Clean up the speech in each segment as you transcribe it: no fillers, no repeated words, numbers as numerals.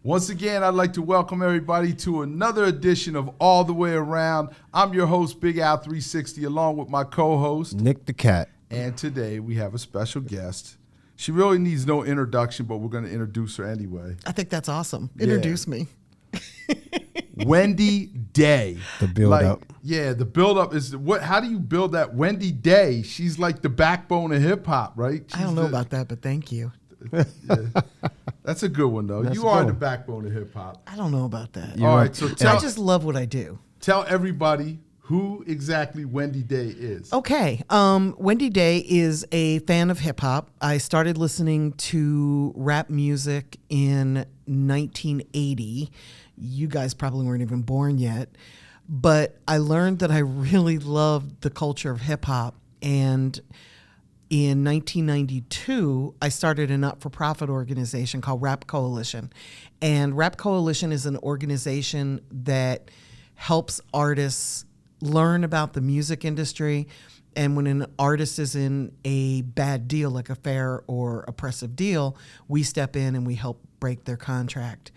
Once again, I'd like to welcome everybody to another edition of All the Way Around. I'm your host, Big Al 360, along with my co-host, Nick the Cat. And today we have a special guest. She really needs no introduction, but we're going to introduce her anyway. I think that's awesome. Introduce me. Wendy Day. The build-up. Yeah, the build-up is what? How do you build that? Wendy Day, she's like the backbone of hip-hop, right? I don't know about that, but thank you. Yeah. That's a good one, though. That's you are cool. the backbone of hip-hop. I don't know about that. All right, so I just love what I do. Tell everybody who exactly Wendy Day is. Okay. Wendy Day is a fan of hip hop. I started listening to rap music in 1980. You guys probably weren't even born yet. But I learned that I really loved the culture of hip hop. And in 1992, I started a not-for-profit organization called Rap Coalition. And Rap Coalition is an organization that helps artists learn about the music industry. And when an artist is in a bad deal, like a fair or oppressive deal, we step in and we help break their contract.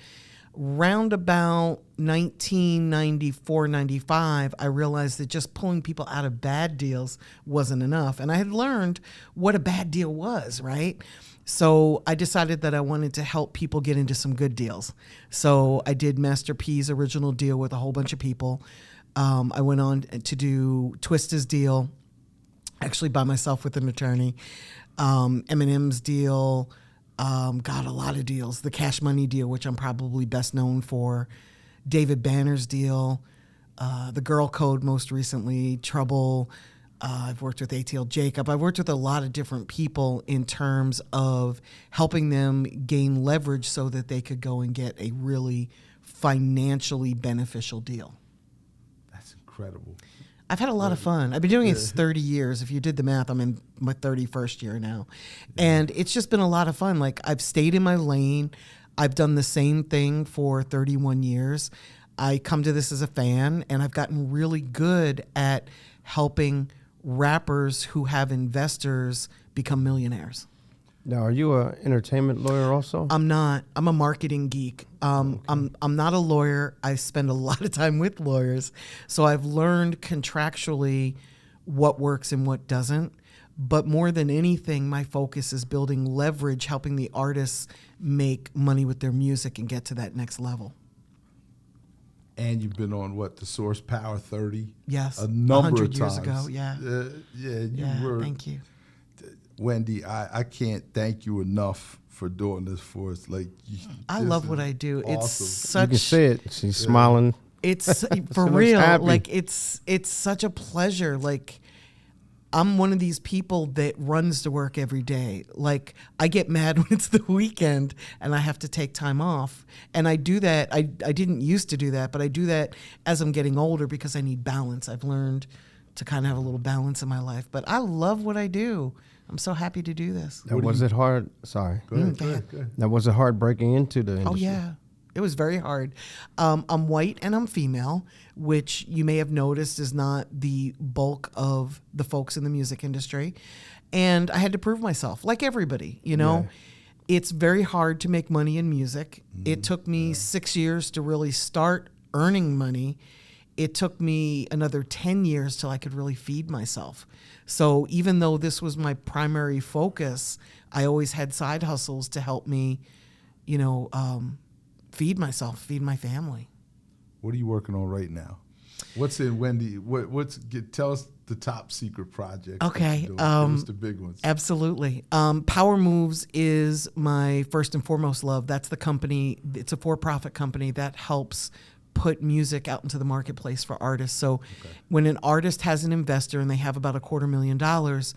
Round about 1994, 95, I realized that just pulling people out of bad deals wasn't enough. And I had learned what a bad deal was, right? So I decided that I wanted to help people get into some good deals. So I did Master P's original deal with a whole bunch of people. I went on to do Twista's deal, actually by myself with an attorney, Eminem's deal, got a lot of deals, the Cash Money deal, which I'm probably best known for, David Banner's deal, the Girl Code most recently, Trouble. I've worked with ATL Jacob. I've worked with a lot of different people in terms of helping them gain leverage so that they could go and get a really financially beneficial deal. Incredible. I've had a lot of fun. I've been doing it 30 years. If you did the math, I'm in my 31st year now. And it's just been a lot of fun. Like, I've stayed in my lane. I've done the same thing for 31 years. I come to this as a fan, and I've gotten really good at helping rappers who have investors become millionaires. Now, are you an entertainment lawyer also? I'm not. I'm a marketing geek. I'm not a lawyer. I spend a lot of time with lawyers. So I've learned contractually what works and what doesn't. But more than anything, my focus is building leverage, helping the artists make money with their music and get to that next level. And you've been on the Source Power 30? Yes. A number of times. 100 years ago, yeah. You were. Thank you. Wendy, I can't thank you enough for doing this for us. I love what I do. Awesome. It's such. You can see it. She's smiling. It's for She real. looks happy. Like it's such a pleasure. Like, I'm one of these people that runs to work every day. Like, I get mad when it's the weekend and I have to take time off. And I do that. I didn't used to do that, but I do that as I'm getting older because I need balance. I've learned to kind of have a little balance in my life. But I love what I do. I'm so happy to do this. Now, was it hard? Sorry. Go ahead. Now, was it hard breaking into the industry? Oh, yeah. It was very hard. I'm white and I'm female, which you may have noticed is not the bulk of the folks in the music industry. And I had to prove myself, like everybody, you know. Yeah. It's very hard to make money in music. It took me 6 years to really start earning money. It took me another 10 years till I could really feed myself. So even though this was my primary focus, I always had side hustles to help me, feed myself, feed my family. What are you working on right now? What's in Wendy? Tell us the top secret project. Okay. Give us the big ones. Absolutely. PowerMoves is my first and foremost love. That's the company. It's a for-profit company that helps put music out into the marketplace for artists. So when an artist has an investor and they have about $250,000,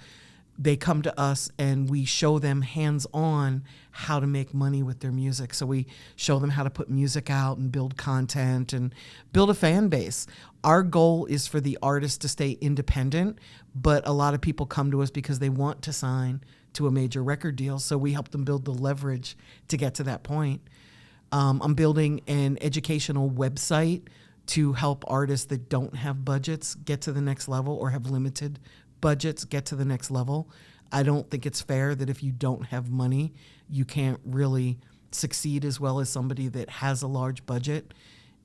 they come to us and we show them hands-on how to make money with their music. So we show them how to put music out and build content and build a fan base. Our goal is for the artist to stay independent, but a lot of people come to us because they want to sign to a major record deal. So we help them build the leverage to get to that point. I'm building an educational website to help artists that don't have budgets get to the next level or have limited budgets get to the next level. I don't think it's fair that if you don't have money, you can't really succeed as well as somebody that has a large budget.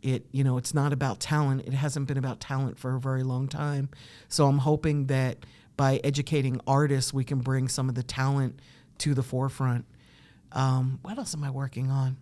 It's not about talent. It hasn't been about talent for a very long time. So I'm hoping that by educating artists, we can bring some of the talent to the forefront. What else am I working on?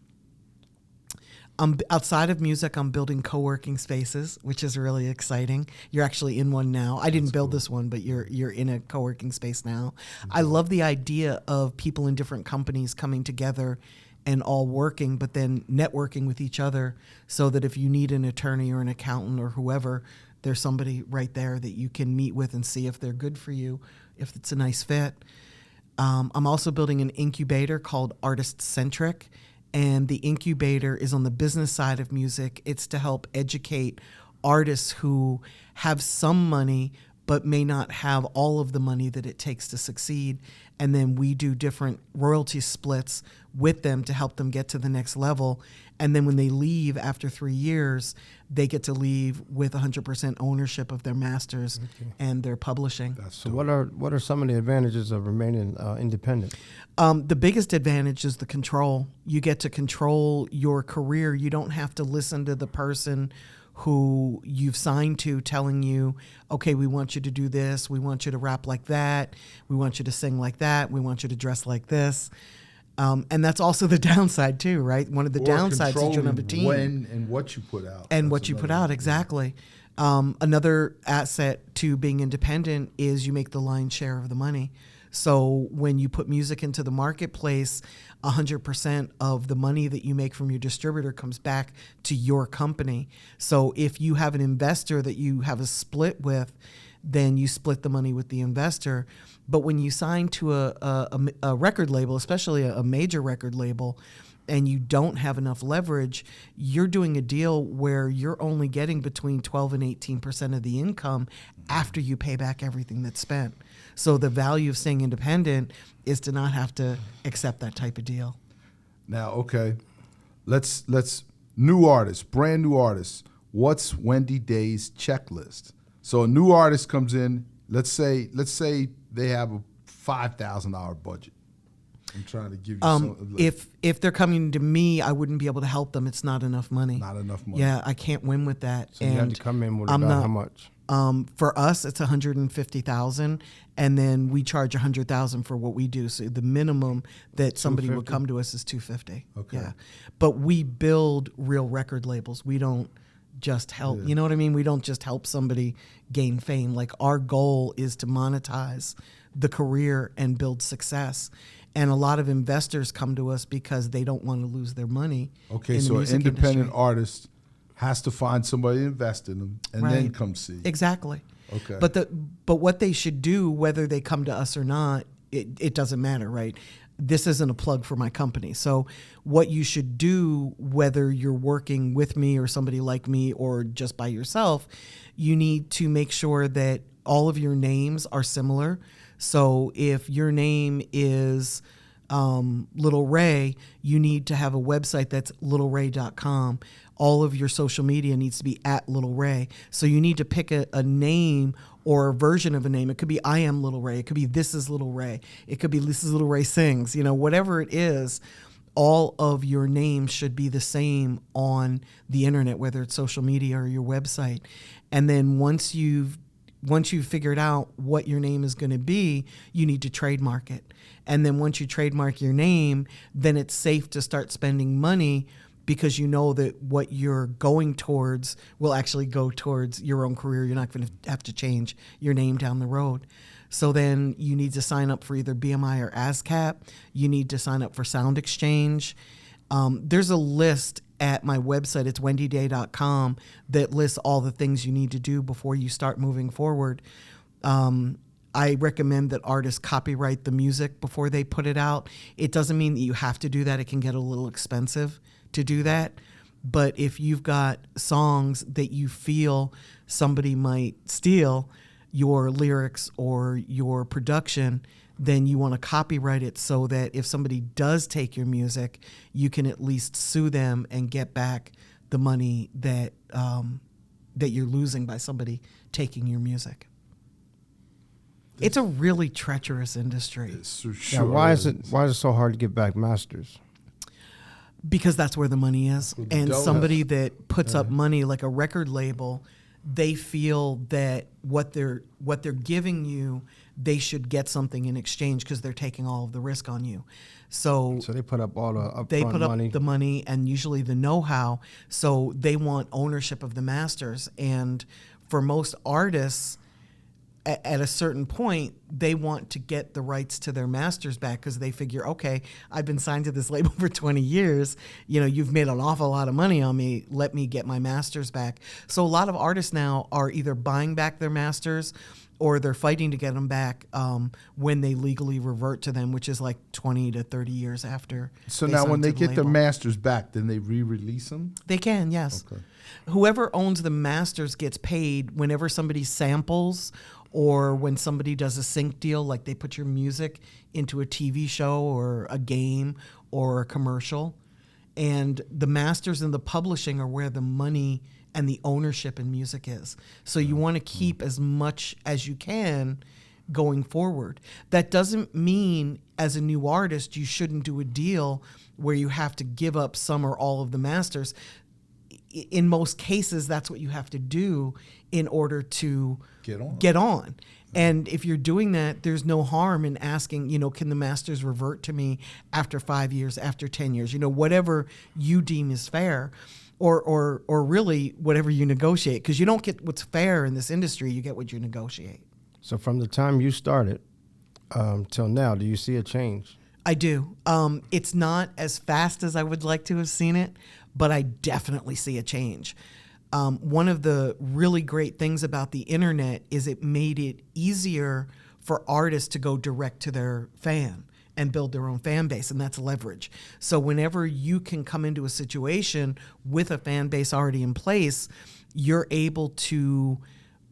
Outside of music, I'm building co-working spaces, which is really exciting. You're actually in one now. I didn't build this one, but you're in a co-working space now. I love the idea of people in different companies coming together and all working, but then networking with each other so that if you need an attorney or an accountant or whoever, there's somebody right there that you can meet with and see if they're good for you, if it's a nice fit. I'm also building an incubator called Artist Centric. And the incubator is on the business side of music. It's to help educate artists who have some money but may not have all of the money that it takes to succeed. And then we do different royalty splits with them to help them get to the next level. And then when they leave after 3 years, they get to leave with 100% ownership of their masters and their publishing. So what are some of the advantages of remaining independent? The biggest advantage is the control. You get to control your career. You don't have to listen to the person who you've signed to telling you, okay, we want you to do this. We want you to rap like that. We want you to sing like that. We want you to dress like this. And that's also the downside too, right? One of the downsides is you don't have a team. When and what you put out. And what you put out, exactly. Another asset to being independent is you make the lion's share of the money. So when you put music into the marketplace, 100% of the money that you make from your distributor comes back to your company. So if you have an investor that you have a split with, then you split the money with the investor. But when you sign to a record label, especially a major record label, and you don't have enough leverage, you're doing a deal where you're only getting between 12 and 18% of the income after you pay back everything that's spent. So the value of staying independent is to not have to accept that type of deal. Now, okay, let's new artists, brand new artists. What's Wendy Day's checklist? So a new artist comes in. Let's say they have a $5,000 budget. I'm trying to give you some. If they're coming to me, I wouldn't be able to help them. It's not enough money. Not enough money. Yeah, I can't win with that. So you have to come in with about how much? For us, it's $150,000, and then we charge $100,000 for what we do. So the minimum that somebody would come to us is $250. Okay. Yeah, but we build real record labels. We don't just help. You know what I mean? We don't just help somebody gain fame. Like, our goal is to monetize the career and build success. And a lot of investors come to us because they don't want to lose their money. Okay, so an independent artist has to find somebody to invest in them and then come see. Exactly. Okay. But what they should do, whether they come to us or not, it doesn't matter, right? This isn't a plug for my company. So what you should do, whether you're working with me or somebody like me or just by yourself, you need to make sure that all of your names are similar. So if your name is Little Ray, you need to have a website that's littleray.com. All of your social media needs to be at Little Ray. So you need to pick a name or a version of a name. It could be I Am Little Ray. It could be This Is Little Ray. It could be This Is Little Ray Sings. Whatever it is, all of your names should be the same on the internet, whether it's social media or your website. And then once you've figured out what your name is going to be, you need to trademark it. And then once you trademark your name, then it's safe to start spending money because you know that what you're going towards will actually go towards your own career. You're not going to have to change your name down the road. So then you need to sign up for either BMI or ASCAP. You need to sign up for Sound Exchange. There's a list at my website, it's wendyday.com, that lists all the things you need to do before you start moving forward. I recommend that artists copyright the music before they put it out. It doesn't mean that you have to do that. It can get a little expensive to do that. But if you've got songs that you feel somebody might steal your lyrics or your production, then you want to copyright it so that if somebody does take your music, you can at least sue them and get back the money that that you're losing by somebody taking your music. It's a really treacherous industry. Sure Why is it so hard to get back masters? because that's where the money is. where the And dough somebody is. that puts up money like a record label, they feel that what they're giving you, they should get something in exchange because they're taking all of the risk on you. So So they put up all the upfront they put up money. the money and usually the know-how. So they want ownership of the masters. And for most artists, at a certain point, they want to get the rights to their masters back because they figure, okay, I've been signed to this label for 20 years. You know, you've made an awful lot of money on me. Let me get my masters back. So a lot of artists now are either buying back their masters or they're fighting to get them back when they legally revert to them, which is like 20 to 30 years after. So they now signed when to they the get their label. masters back, then they re-release them? They can, yes. Okay. Whoever owns the masters gets paid whenever somebody samples or when somebody does a sync deal, like they put your music into a TV show or a game or a commercial. And the masters and the publishing are where the money and the ownership in music is. So you want to keep as much as you can going forward. That doesn't mean as a new artist you shouldn't do a deal where you have to give up some or all of the masters. In most cases, that's what you have to do in order to Get on. And if you're doing that, there's no harm in asking, you know, can the masters revert to me after 5 years, after 10 years, you know, whatever you deem is fair, or really whatever you negotiate, because you don't get what's fair in this industry, you get what you negotiate. So from the time you started till now, do you see a change? I do. It's not as fast as I would like to have seen it, but I definitely see a change. One of the really great things about the internet is it made it easier for artists to go direct to their fan and build their own fan base, and that's leverage. So whenever you can come into a situation with a fan base already in place, you're able to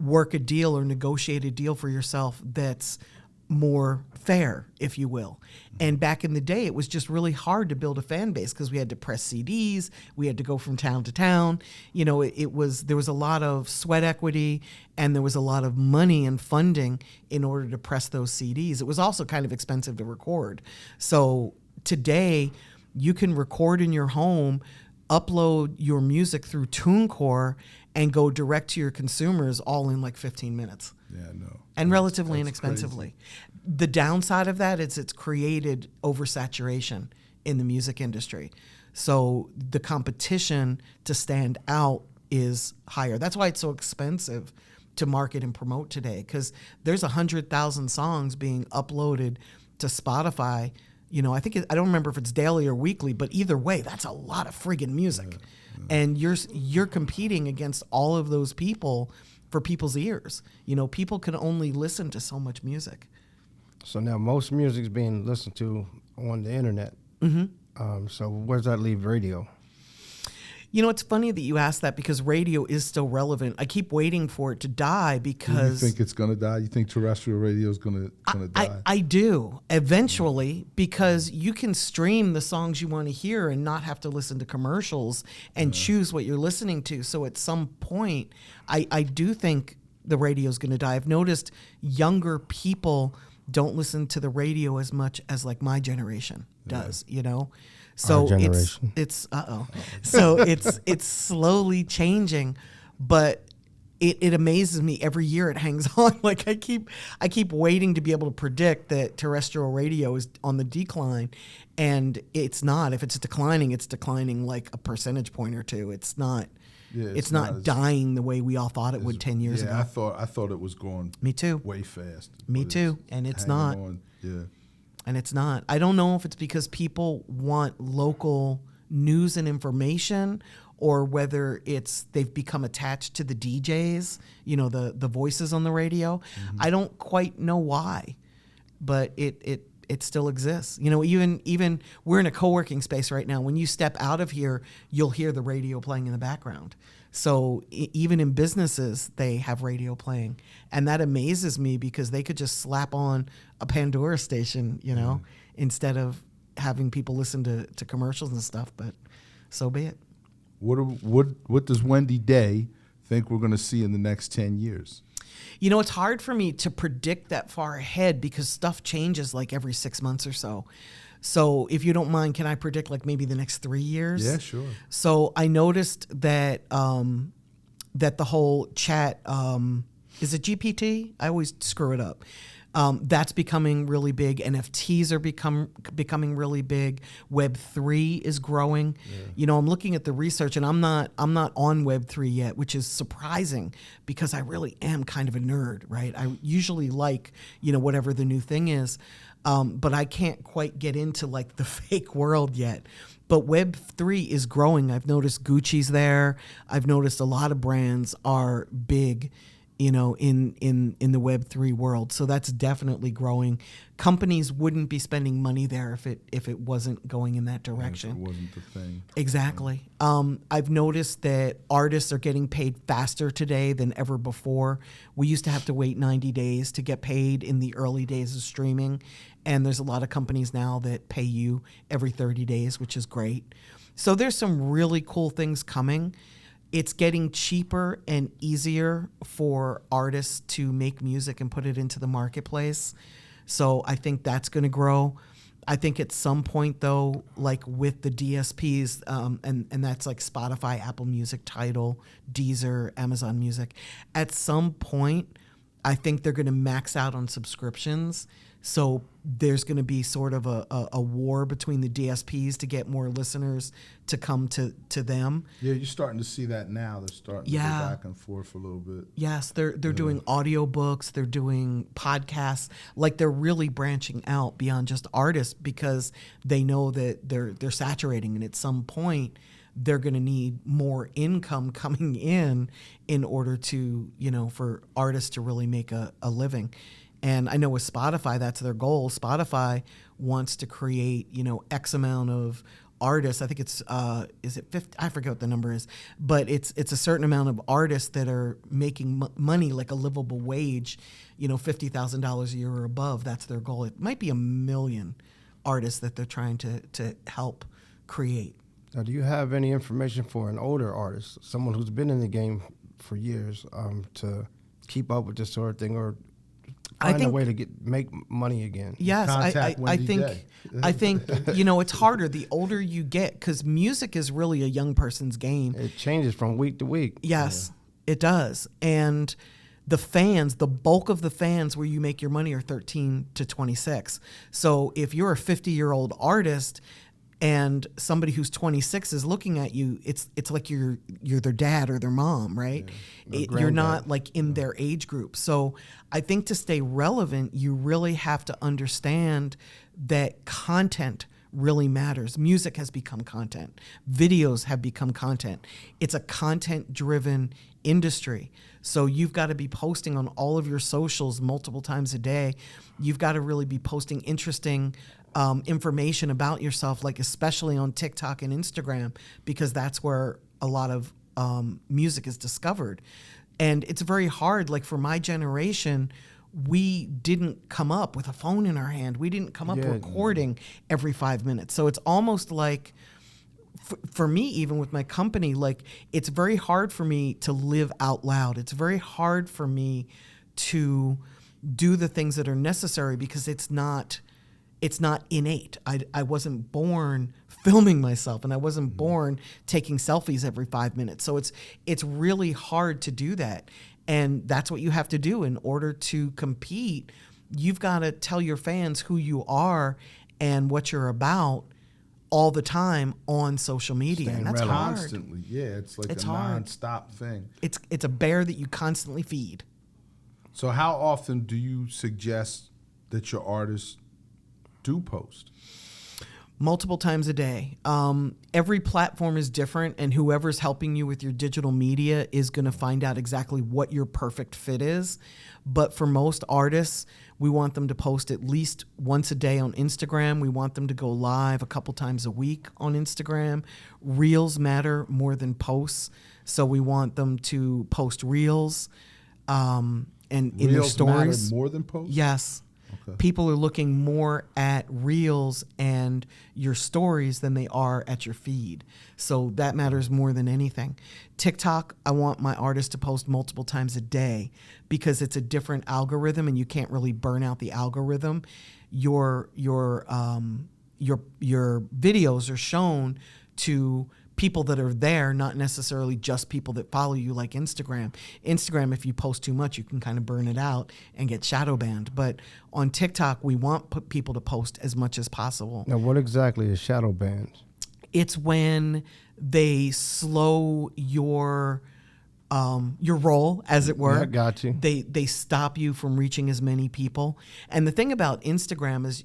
work a deal or negotiate a deal for yourself that's more fair, if you will. And back in the day, it was just really hard to build a fan base because we had to press CDs, we had to go from town to town. You know, there was a lot of sweat equity and there was a lot of money and funding in order to press those CDs. It was also kind of expensive to record. So today, you can record in your home, upload your music through TuneCore, and go direct to your consumers all in like 15 minutes. Yeah, no. And relatively That's inexpensively. The downside of that is it's created oversaturation in the music industry. So the competition to stand out is higher. That's why it's so expensive to market and promote today, because there's 100,000 songs being uploaded to Spotify. You know, I don't remember if it's daily or weekly, but either way, that's a lot of friggin' music. And you're competing against all of those people for people's ears. You know, people can only listen to so much music. So now most music's being listened to on the internet. Mm-hmm. So where does that leave radio? You know, it's funny that you asked that because radio is still relevant. I keep waiting for it to die because... You think it's going to die? You think terrestrial radio is going to die? I do, eventually, because you can stream the songs you want to hear and not have to listen to commercials and choose what you're listening to. So at some point, I do think the radio is going to die. I've noticed younger people don't listen to the radio as much as like my generation does, you know? So Our generation. So it's slowly changing, but it amazes me every year it hangs on. Like I keep waiting to be able to predict that terrestrial radio is on the decline, and it's not. If it's declining like a percentage point or two. It's not. Yeah, it's not dying the way we all thought it would 10 years ago. I thought it was going. Me too. Way fast. Me but too, and it's hanging not. on. Yeah. And it's not. I don't know if it's because people want local news and information or whether it's they've become attached to the DJs, you know, the voices on the radio. Mm-hmm. I don't quite know why, but it still exists. You know, even we're in a co-working space right now. When you step out of here, you'll hear the radio playing in the background. So even in businesses, they have radio playing. And that amazes me because they could just slap on a Pandora station, you know, instead of having people listen to commercials and stuff. But so be it. What does Wendy Day think we're going to see in the next 10 years? You know, it's hard for me to predict that far ahead because stuff changes like every 6 months or so. So if you don't mind, can I predict like maybe the next 3 years? Yeah, sure. So I noticed that that the whole chat, is it GPT? I always screw it up. That's becoming really big. NFTs are becoming really big. Web3 is growing. Yeah. You know, I'm looking at the research, and I'm not on Web3 yet, which is surprising because I really am kind of a nerd, right? I usually like, you know, whatever the new thing is, but I can't quite get into like the fake world yet. But Web3 is growing. I've noticed Gucci's there. I've noticed a lot of brands are big, you know, in the Web3 world. So that's definitely growing. Companies wouldn't be spending money there if it wasn't going in that direction. If it wasn't the thing. Exactly. I've noticed that artists are getting paid faster today than ever before. We used to have to wait 90 days to get paid in the early days of streaming. And there's a lot of companies now that pay you every 30 days, which is great. So there's some really cool things coming. It's getting cheaper and easier for artists to make music and put it into the marketplace. So I think that's going to grow. I think at some point, though, like with the DSPs, and that's like Spotify, Apple Music, Tidal, Deezer, Amazon Music, at some point, I think they're going to max out on subscriptions. So there's going to be sort of a war between the DSPs to get more listeners to come to them. Yeah, you're starting to see that now. They're starting to go back and forth a little bit. Yes, they're doing audiobooks, they're doing podcasts. Like they're really branching out beyond just artists because they know that they're saturating, and at some point they're going to need more income coming in order to, you know, for artists to really make a living. And I know with Spotify, that's their goal. Spotify wants to create, you know, X amount of artists. I think it's, is it 50? I forget what the number is, but it's a certain amount of artists that are making money, like a livable wage, you know, $50,000 a year or above. That's their goal. It might be 1 million artists that they're trying to help create. Now, do you have any information for an older artist, someone who's been in the game for years, to keep up with this sort of thing, or find a way to make money again? Yes, I think you know, it's harder the older you get because music is really a young person's game. It changes from week to week. Yes, it does. And the fans, the bulk of the fans where you make your money are 13 to 26. So if you're a 50-year-old artist and somebody who's 26 is looking at you, it's like you're their dad or their mom, right? Yeah, you're not like in their age group. So I think to stay relevant, you really have to understand that content really matters. Music has become content. Videos have become content. It's a content-driven industry. So you've got to be posting on all of your socials multiple times a day. You've got to really be posting interesting information about yourself, like especially on TikTok and Instagram, because that's where a lot of music is discovered. And it's very hard. Like for my generation, we didn't come up with a phone in our hand. We didn't come up recording every 5 minutes. So it's almost like, for me, even with my company, like it's very hard for me to live out loud. It's very hard for me to do the things that are necessary because it's not innate. I wasn't born filming myself, and I wasn't born taking selfies every 5 minutes. So it's really hard to do that. And that's what you have to do in order to compete. You've got to tell your fans who you are and what you're about all the time on social media. And that's hard. Constantly. Yeah, it's like a hard. nonstop thing. It's a bear that you constantly feed. So how often do you suggest that your artists do post? Multiple times a day. Every platform is different, and whoever's helping you with your digital media is going to find out exactly what your perfect fit is. But for most artists, we want them to post at least once a day on Instagram. We want them to go live a couple times a week on Instagram. Reels matter more than posts, so we want them to post reels and in their stories. Reels matter more than posts? Yes. Okay. People are looking more at reels and your stories than they are at your feed. So that matters more than anything. TikTok, I want my artists to post multiple times a day because it's a different algorithm and you can't really burn out the algorithm. Your videos are shown to people that are there, not necessarily just people that follow you like Instagram. Instagram, if you post too much, you can kind of burn it out and get shadow banned. But on TikTok, we want people to post as much as possible. Now, what exactly is shadow bans? It's when they slow your role, as it were. Yeah, got you. They stop you from reaching as many people. And the thing about Instagram is,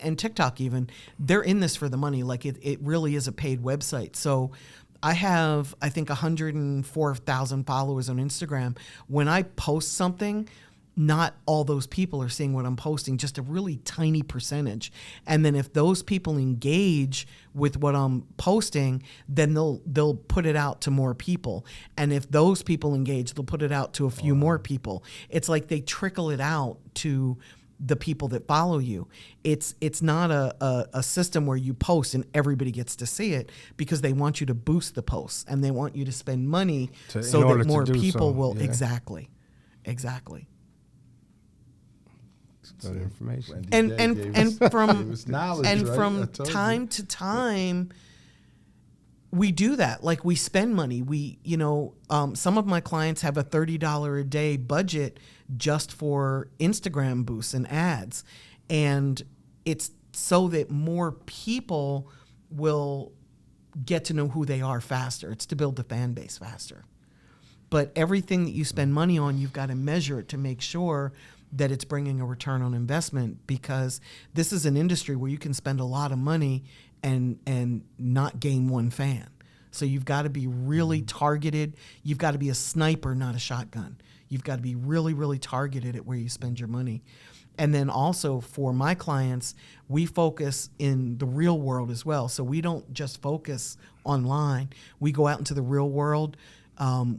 and TikTok even, they're in this for the money. Like it really is a paid website. So I have, I think, 104,000 followers on Instagram. When I post something, not all those people are seeing what I'm posting, just a really tiny percentage. And then if those people engage with what I'm posting, then they'll put it out to more people. And if those people engage, they'll put it out to a few more people. It's like they trickle it out to the people that follow you. It's not a system where you post and everybody gets to see it, because they want you to boost the posts and they want you to spend money so that more people will. Yeah. Exactly. Good information. And from told time to time, we do that. Like, we spend money. Some of my clients have a $30 a day budget just for Instagram boosts and ads, and it's so that more people will get to know who they are faster. It's to build the fan base faster. But everything that you spend money on, you've got to measure it to make sure that it's bringing a return on investment, because this is an industry where you can spend a lot of money and not gain one fan. So you've got to be really targeted. You've got to be a sniper, not a shotgun. You've got to be really, really targeted at where you spend your money. And then also for my clients, we focus in the real world as well. So we don't just focus online. We go out into the real world.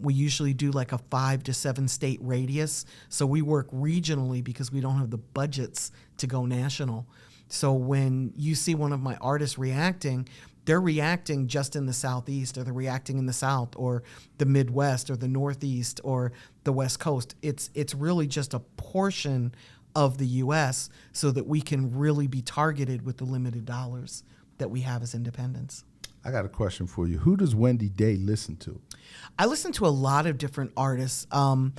We usually do like a 5 to 7 state radius. So we work regionally because we don't have the budgets to go national. So when you see one of my artists reacting, they're reacting just in the Southeast, or they're reacting in the South, or the Midwest, or the Northeast, or the West Coast. It's really just a portion of the U.S. so that we can really be targeted with the limited dollars that we have as independents. I got a question for you. Who does Wendy Day listen to? I listen to a lot of different artists. I'm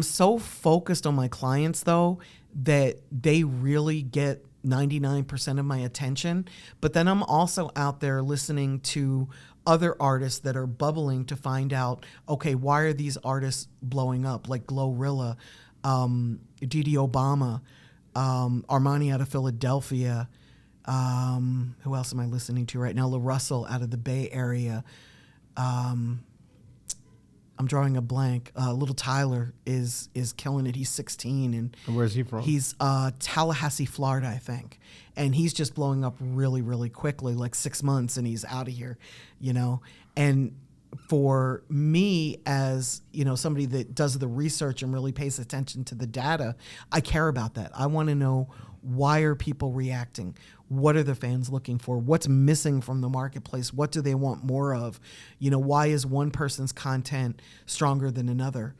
so focused on my clients, though, that they really get 99% of my attention. But then I'm also out there listening to other artists that are bubbling to find out, okay, why are these artists blowing up? Like Glorilla, Didi Obama, Armani out of Philadelphia. Who else am I listening to right now? La Russell out of the Bay Area. I'm drawing a blank. Little Tyler is killing it. He's 16 and where's he from? He's Tallahassee, Florida, I think. And he's just blowing up really, really quickly, like 6 months, and he's out of here, And for me, as somebody that does the research and really pays attention to the data, I care about that. I want to know, why are people reacting? What are the fans looking for? What's missing from the marketplace? What do they want more of? Why is one person's content stronger than another?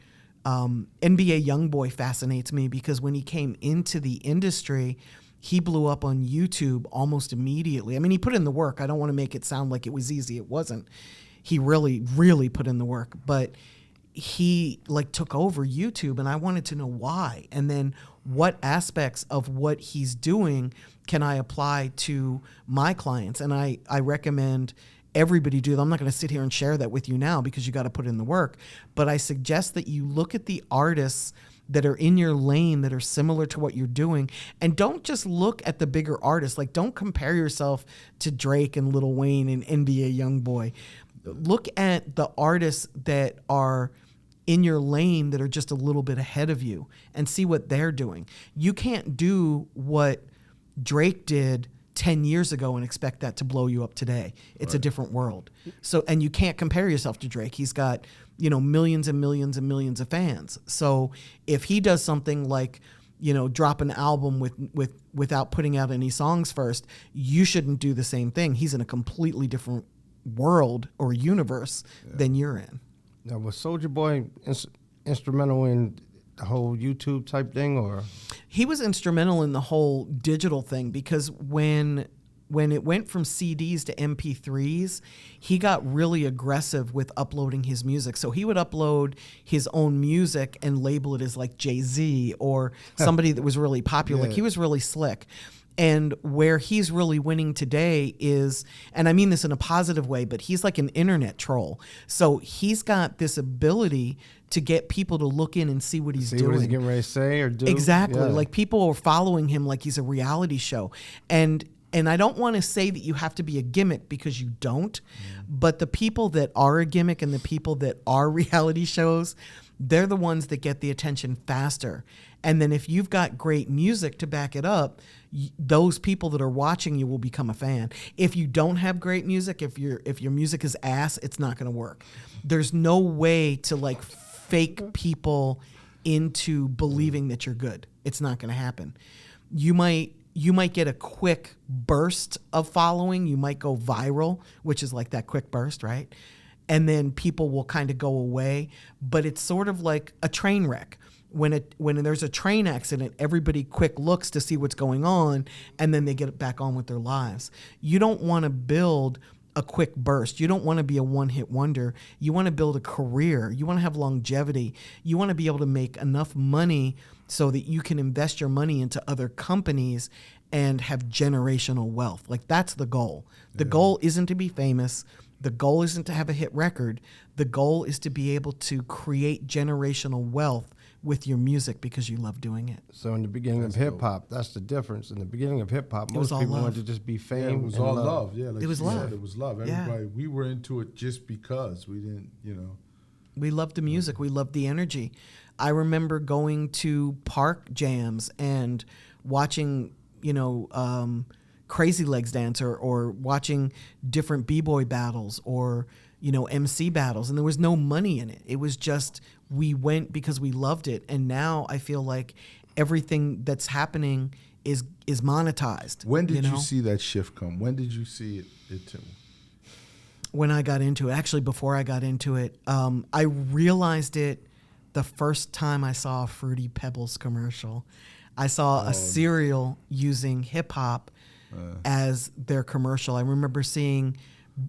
NBA YoungBoy fascinates me because when he came into the industry, he blew up on YouTube almost immediately. I mean, he put in the work. I don't want to make it sound like it was easy. It wasn't. He really, really put in the work. But he took over YouTube, and I wanted to know why. And then what aspects of what he's doing can I apply to my clients? And I recommend everybody do that. I'm not going to sit here and share that with you now because you got to put in the work. But I suggest that you look at the artists that are in your lane that are similar to what you're doing, and don't just look at the bigger artists. Like, don't compare yourself to Drake and Lil Wayne and NBA YoungBoy. Look at the artists that are in your lane that are just a little bit ahead of you and see what they're doing. You can't do what Drake did 10 years ago and expect that to blow you up today. It's a different world. So, and you can't compare yourself to Drake. He's got, millions and millions and millions of fans. So if he does something like drop an album without putting out any songs first, you shouldn't do the same thing. He's in a completely different world or universe than you're in. Now, was Soulja Boy instrumental in the whole YouTube type thing, or? He was instrumental in the whole digital thing, because when it went from CDs to MP3s, he got really aggressive with uploading his music. So he would upload his own music and label it as like Jay-Z or somebody that was really popular. Like, he was really slick. And where he's really winning today is, and I mean this in a positive way, but he's like an internet troll. So he's got this ability to get people to look in and see what he's doing. See what he's getting ready to say or do. Exactly. Yeah. Like, people are following him like he's a reality show. And I don't want to say that you have to be a gimmick, because you don't. But the people that are a gimmick and the people that are reality shows, they're the ones that get the attention faster. And then if you've got great music to back it up, those people that are watching you will become a fan. If you don't have great music, if your music is ass, it's not going to work. There's no way to like fake people into believing that you're good. It's not going to happen. You might get a quick burst of following. You might go viral, which is like that quick burst, right? And then people will kind of go away. But it's sort of like a train wreck. When there's a train accident, everybody quick looks to see what's going on, and then they get back on with their lives. You don't want to build a quick burst. You don't want to be a one-hit wonder. You want to build a career. You want to have longevity. You want to be able to make enough money so that you can invest your money into other companies and have generational wealth. Like, that's the goal. The goal isn't to be famous. The goal isn't to have a hit record. The goal is to be able to create generational wealth with your music because you love doing it. So in the beginning of hip hop, that's the difference. In the beginning of hip hop, most people wanted to just be fame. Yeah, it was all love. Yeah, like it was you love. said, it was love. Everybody, we were into it just because we didn't, We loved the music. We loved the energy. I remember going to park jams and watching, Crazy Legs dance or watching different b-boy battles or MC battles, and there was no money in it. It was just, we went because we loved it. And now I feel like everything that's happening is monetized. When did you see that shift come? When did you see it too? When I got into it, actually before I got into it, I realized it the first time I saw a Fruity Pebbles commercial. I saw a cereal using hip hop as their commercial. I remember seeing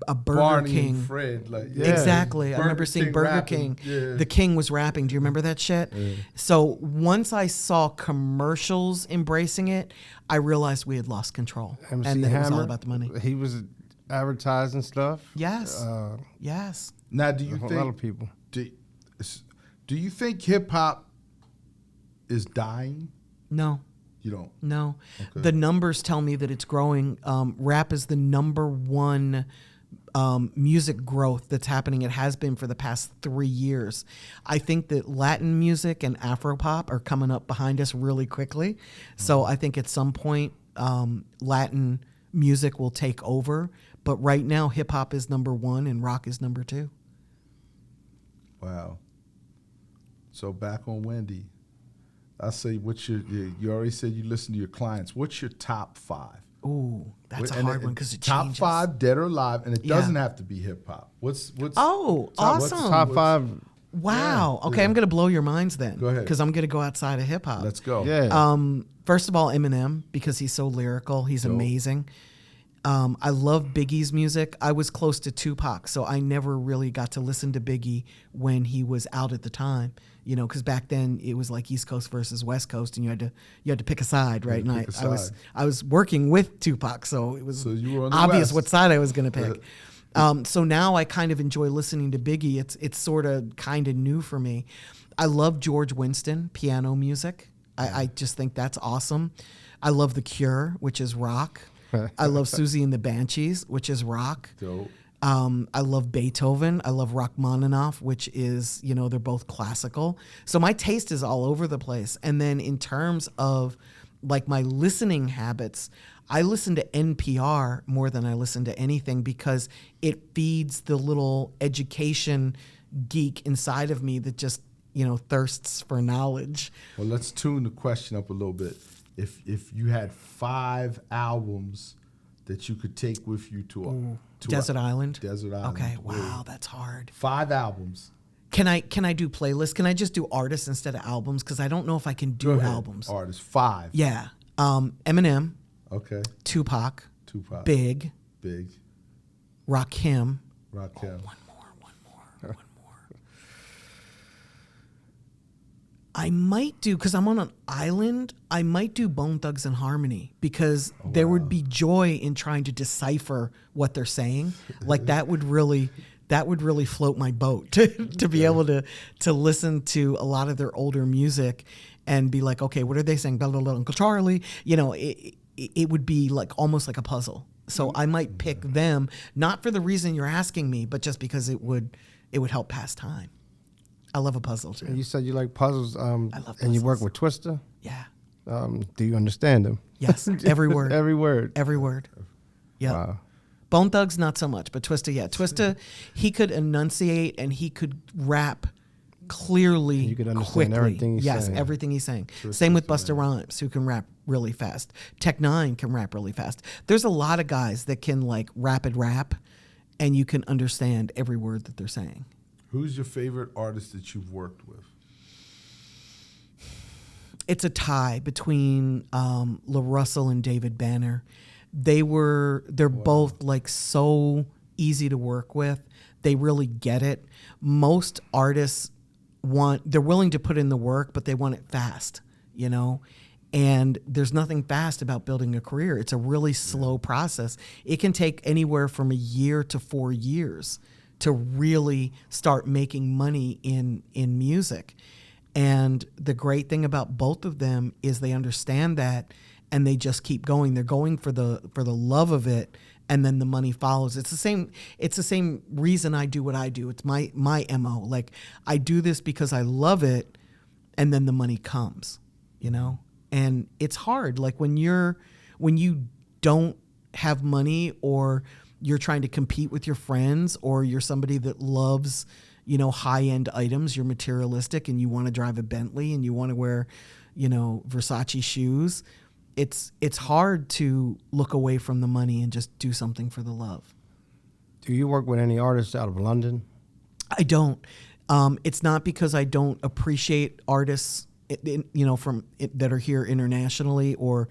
a Burger Barney King. And Fred, Exactly. I remember seeing Burger rapping. King. Yeah. The King was rapping. Do you remember that shit? Yeah. So once I saw commercials embracing it, I realized we had lost control. MC and that Hammer, it was all about the money. He was advertising stuff. Yes. Yes. Now, do you a think lot of people? Do you think hip hop is dying? No. You don't? No. Okay. The numbers tell me that it's growing. Rap is the number one music growth that's happening. It has been for the past 3 years. I think that Latin music and Afropop are coming up behind us really quickly. So I think at some point Latin music will take over. But right now, hip hop is number one and rock is number two. Wow. So back on Wendy, I say, you already said you listen to your clients. What's your top 5? Ooh, that's a hard one because it top changes. 5 dead or alive, and it doesn't have to be hip hop. What's awesome. Top 5. Wow. Yeah, Okay, yeah. I'm going to blow your minds then. Go ahead. Because I'm going to go outside of hip hop. Let's go. Yeah. First of all, Eminem, because he's so lyrical. He's amazing. I love Biggie's music. I was close to Tupac, so I never really got to listen to Biggie when he was out at the time. Because back then it was like East Coast versus West Coast, and you had to pick a side, right? And I was working with Tupac, so it was you were on the obvious West. what side I was going to pick. So now I kind of enjoy listening to Biggie. It's sort of kind of new for me. I love George Winston piano music. I just think that's awesome. I love The Cure, which is rock. I love Susie and the Banshees, which is rock. Dope. I love Beethoven. I love Rachmaninoff, which is, they're both classical. So my taste is all over the place. And then in terms of like my listening habits, I listen to NPR more than I listen to anything because it feeds the little education geek inside of me that just thirsts for knowledge. Well, let's tune the question up a little bit. If you had 5 albums that you could take with you to Desert Island. Desert Island. Okay, wow, that's hard. 5 albums. Can I do playlists? Can I just do artists instead of albums? Because I don't know if I can do albums. Artists. 5. Yeah. Eminem. Okay. Tupac. Tupac. Big. Rakim. Rakim. One more. I might do, because I'm on an island, I might do Bone Thugs and Harmony, because there would be joy in trying to decipher what they're saying. Like that would really float my boat to be able to listen to a lot of their older music and be like, okay, what are they saying? Blah, blah, blah, Uncle Charlie. It would be like almost like a puzzle. So I might pick them, not for the reason you're asking me, but just because it would help pass time. I love a puzzle too. And you said you like puzzles. I love puzzles. And you work with Twister? Yeah. Do you understand them? Yes. Every word. Every word. Every word. Yeah. Wow. Bone Thugs, not so much, but Twista, yeah. Twista, he could enunciate and he could rap clearly, you could understand quickly. everything he's saying. Everything he's saying. Same with Busta Rhymes, who can rap really fast. Tech Nine can rap really fast. There's a lot of guys that can like rapid rap, and you can understand every word that they're saying. Who's your favorite artist that you've worked with? It's a tie between La Russell and David Banner. They're both like so easy to work with. They really get it. Most artists they're willing to put in the work, but they want it fast, And there's nothing fast about building a career. It's a really slow process. It can take anywhere from a year to 4 years to really start making money in music. And the great thing about both of them is they understand that, and they just keep going. They're going for the love of it, and then the money follows. It's the same reason I do what I do. It's my MO. Like, I do this because I love it, and then the money comes, And it's hard. Like when you don't have money, or you're trying to compete with your friends, or you're somebody that loves, high-end items, you're materialistic and you want to drive a Bentley and you want to wear, Versace shoes. It's hard to look away from the money and just do something for the love. Do you work with any artists out of London? I don't. It's not because I don't appreciate artists, that are here internationally or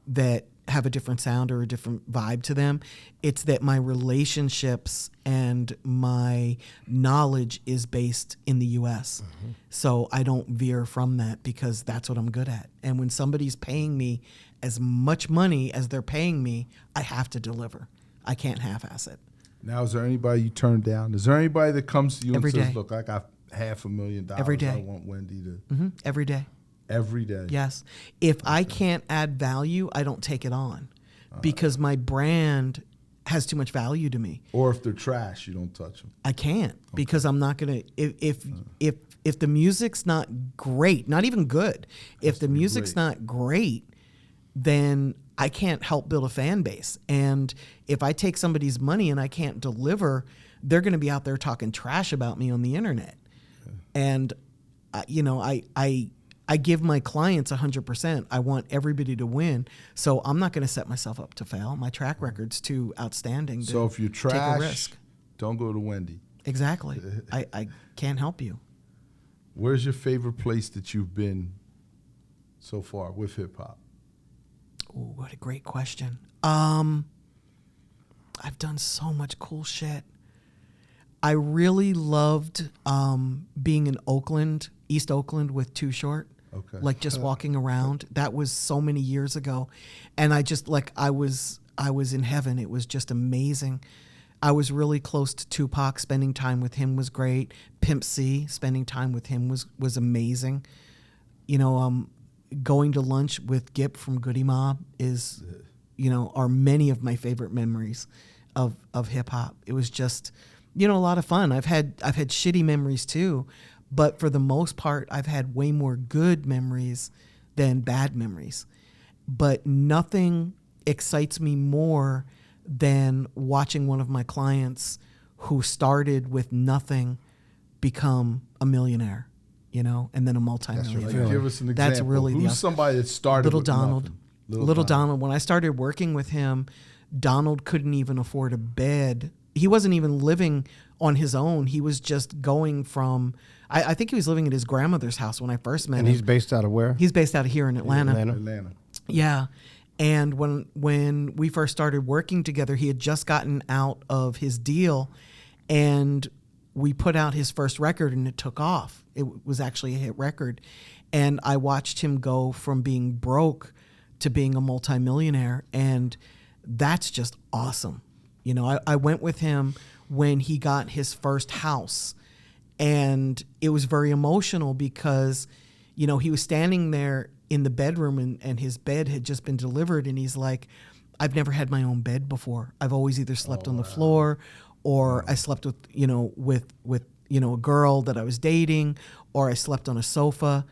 that have a different sound or a different vibe to them. It's that my relationships and my knowledge is based in the U.S. Mm-hmm. So I don't veer from that because that's what I'm good at. And when somebody's paying me as much money as they're paying me, I have to deliver. I can't half-ass it. Now, is there anybody you turn down? Is there anybody that comes to you Every and says, day. look, I got $500,000. Every day. I want Wendy to... Mm-hmm. Every day. Every day. Yes. If I can't add value, I don't take it on because my brand has too much value to me. Or if they're trash, you don't touch them. I can't because I'm not going to, if the music's not great, not even good, if the music's not great, then I can't help build a fan base. And if I take somebody's money and I can't deliver, they're going to be out there talking trash about me on the internet. Yeah. And, I give my clients 100%. I want everybody to win. So I'm not going to set myself up to fail. My track record's too outstanding to So if you're trash, take a risk. Don't go to Wendy. Exactly. I can't help you. Where's your favorite place that you've been so far with hip-hop? Oh, what a great question. I've done so much cool shit. I really loved being in Oakland, East Oakland with Too Short. Okay. Like just walking around. That was so many years ago. And I just I was in heaven. It was just amazing. I was really close to Tupac. Spending time with him was great. Pimp C, spending time with him was amazing. Going to lunch with Gip from Goody Mob is, are many of my favorite memories of hip hop. It was just, a lot of fun. I've had shitty memories too, but for the most part, I've had way more good memories than bad memories. But nothing excites me more than watching one of my clients who started with nothing become a millionaire. and then a multimillionaire. Like, give us an example. That's really Who's somebody that started Little with Donald. nothing? Little Donald. When I started working with him, Donald couldn't even afford a bed. He wasn't even living on his own. He was just going from, I think he was living at his grandmother's house when I first met him. And he's based out of where? He's based out of here in Atlanta. Atlanta. Yeah. And when we first started working together, he had just gotten out of his deal, and we put out his first record and it took off. It was actually a hit record. And I watched him go from being broke to being a multimillionaire. And that's just awesome. I went with him when he got his first house, and it was very emotional because, he was standing there in the bedroom and his bed had just been delivered. And he's like, I've never had my own bed before. I've always either slept on the floor, or I slept with a girl that I was dating, or I slept on a sofa.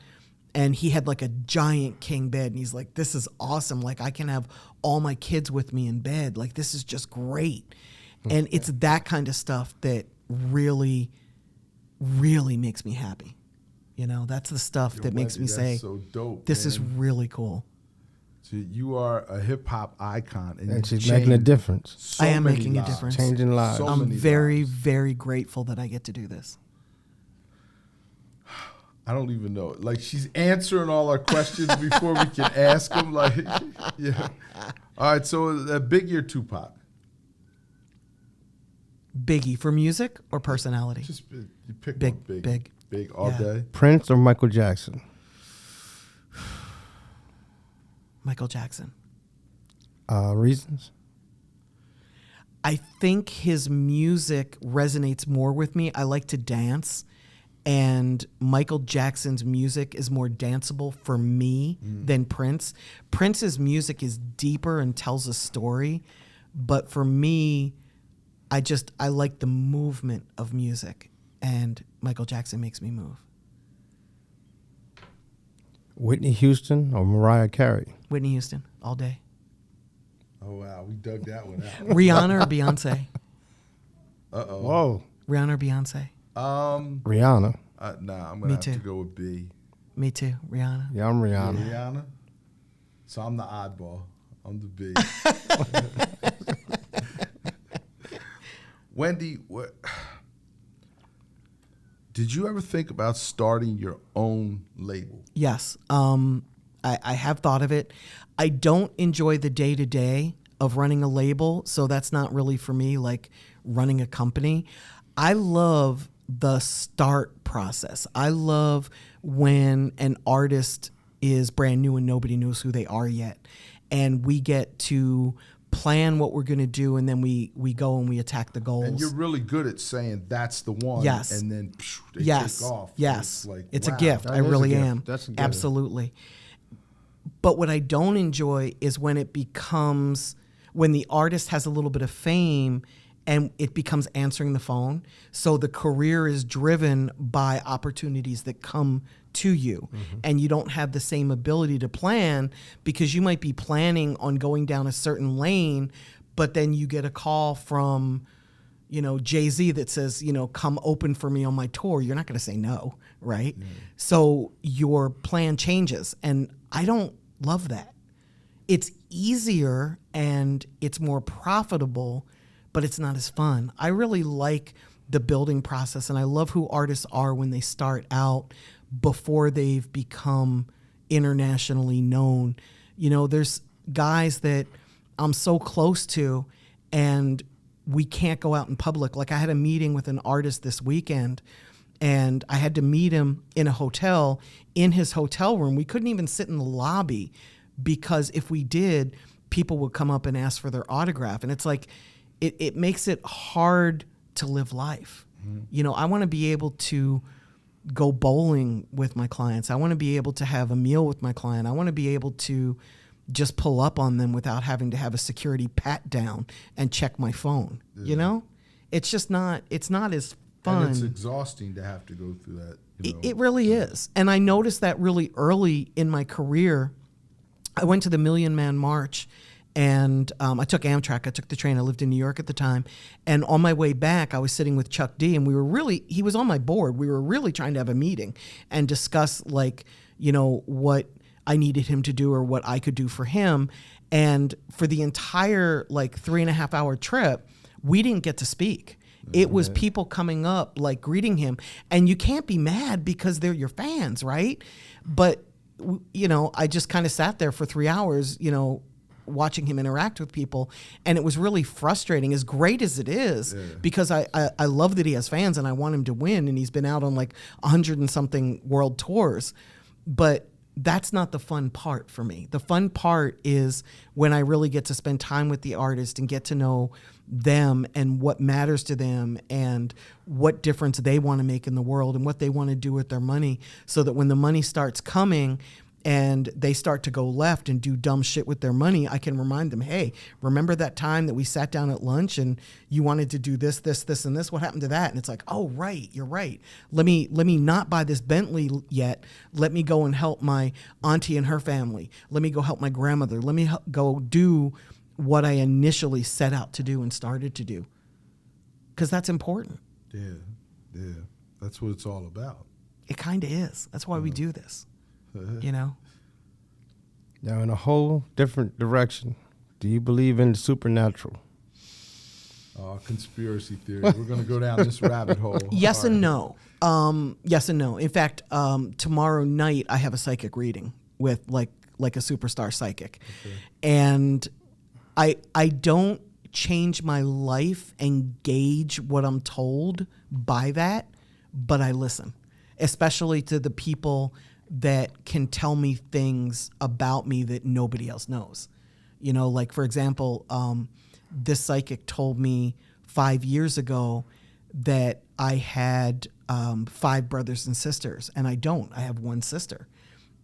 And he had like a giant king bed. And he's like, this is awesome. Like, I can have all my kids with me in bed. Like, this is just great. And it's that kind of stuff that really, really makes me happy. That's the stuff that makes me say, so dope, this man. is really cool. So you are a hip hop icon, and she's making a difference. I am making a difference. Changing lives. I'm very, very grateful that I get to do this. I don't even know. Like, she's answering all our questions before we can ask them. Like, yeah. All right. So, Biggie or Tupac? Biggie for music or personality? Just you pick big, one. Big all Yeah. day. Prince or Michael Jackson? Michael Jackson. Reasons? I think his music resonates more with me. I like to dance, and Michael Jackson's music is more danceable for me than Prince. Prince's music is deeper and tells a story, but for me, I like the movement of music, and Michael Jackson makes me move. Whitney Houston or Mariah Carey? Whitney Houston, all day. Oh, wow. We dug that one out. Rihanna or Beyonce? Uh-oh. Whoa. Rihanna or Beyonce? Rihanna. Nah, I'm going Me to have too. to go with B. Me too, Rihanna. Yeah, I'm Rihanna. Rihanna? So I'm the oddball. I'm the B. Wendy, did you ever think about starting your own label? Yes. I have thought of it. I don't enjoy the day-to-day of running a label, so that's not really for me, like running a company. I love the start process. I love when an artist is brand new and nobody knows who they are yet, and we get to plan what we're going to do, and then we go and we attack the goals. And you're really good at saying that's the one. Yes. And then they Yes. take off. Yes. It's a gift. That I is a really gift. am. That's a gift. Absolutely. But what I don't enjoy is when it becomes, when the artist has a little bit of fame and it becomes answering the phone. So the career is driven by opportunities that come to you, and you don't have the same ability to plan, because you might be planning on going down a certain lane, but then you get a call from, Jay-Z that says, come open for me on my tour. You're not going to say no, right? So your plan changes, and I don't love that. It's easier and it's more profitable, but it's not as fun. I really like the building process, and I love who artists are when they start out before they've become internationally known. There's guys that I'm so close to, and we can't go out in public. Like, I had a meeting with an artist this weekend, and I had to meet him in a hotel, in his hotel room. We couldn't even sit in the lobby, because if we did, people would come up and ask for their autograph. And it's like, it makes it hard to live life. I want to be able to go bowling with my clients. I want to be able to have a meal with my client. I want to be able to just pull up on them without having to have a security pat down and check my phone. It's just not, it's not as fun. And it's exhausting to have to go through that. It really is. And I noticed that really early in my career. I went to the Million Man March, And I took Amtrak. I took the train. I lived in New York at the time. And on my way back, I was sitting with Chuck D, and he was on my board. We were really trying to have a meeting and discuss, like, you know, what I needed him to do or what I could do for him. And for the entire, like, 3.5 hour trip, we didn't get to speak. It was people coming up, like, greeting him. And you can't be mad because they're your fans, right? But, you know, I just kind of sat there for 3 hours, you know, watching him interact with people. And it was really frustrating, as great as it is, because I love that he has fans and I want him to win. And he's been out on like 100 and something world tours. But that's not the fun part for me. The fun part is when I really get to spend time with the artist and get to know them and what matters to them and what difference they want to make in the world and what they want to do with their money, so that when the money starts coming and they start to go left and do dumb shit with their money, I can remind them, hey, remember that time that we sat down at lunch and you wanted to do this, this, this, and this? What happened to that? And it's like, oh, right, you're right. Let me not buy this Bentley yet. Let me go and help my auntie and her family. Let me go help my grandmother. Let me go do what I initially set out to do and started to do. Because that's important. Yeah. That's what it's all about. It kind of is. That's why we do this. You know? Now, in a whole different direction, do you believe in the supernatural? Conspiracy theory. We're going to go down this rabbit hole. Yes and no. Yes and no. In fact, tomorrow night I have a psychic reading with like a superstar psychic. Okay. And I don't change my life and gauge what I'm told by that, but I listen, especially to the people that can tell me things about me that nobody else knows. You know, like, for example, this psychic told me 5 years ago that I had 5 brothers and sisters, and I don't. I have 1 sister.